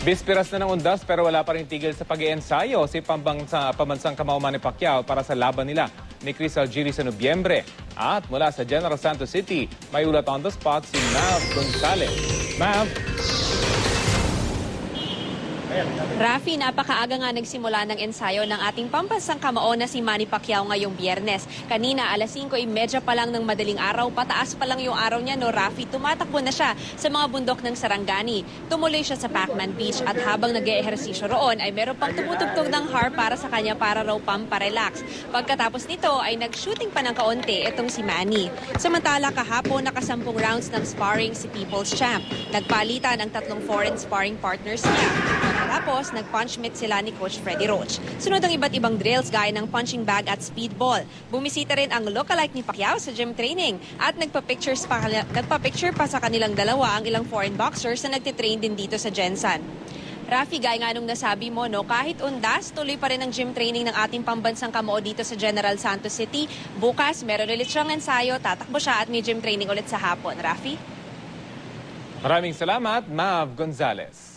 Bisperas na ng undas pero wala pa rin tigil sa pag-iensayo si pambansang Kamao Manny Pacquiao para sa laban nila ni Chris Algieri sa Nobyembre. At mula sa General Santos City, may ulat on the spot si Mav Gonzalez. Mav? Rafi, napakaaga nga nagsimula ng ensayo ng ating pambansang kamao na si Manny Pacquiao ngayong Biyernes. Kanina, alas 5:30 pa lang ng madaling araw, pataas pa lang yung araw niya, no, Rafi, tumatakbo na siya sa mga bundok ng Sarangani. Tumuloy siya sa Pacman Beach at habang nag-eehersisyo roon ay meron pang tumutugtog ng harp para sa kanya para raw pamparelax. Pagkatapos nito ay nag-shooting pa ng kaunti itong si Manny. Samantala, kahapon nakasampung rounds ng sparring si People's Champ. Nagpalitan ang 3 foreign sparring partners niya. Tapos, nag-punch meet sila ni Coach Freddy Roach. Sunod ang iba't ibang drills gaya ng punching bag at speedball. Bumisita rin ang lookalike ni Pacquiao sa gym training at nagpa-picture pa sa kanilang dalawa ang ilang foreign boxers na nagtitrain din dito sa Gensan. Rafi, gaya nga nung nasabi mo, no, kahit undas, tuloy pa rin ang gym training ng ating pambansang kamao dito sa General Santos City. Bukas, meron ulit siyang ensayo, tatakbo siya at may gym training ulit sa hapon. Rafi? Maraming salamat, Mav Gonzalez.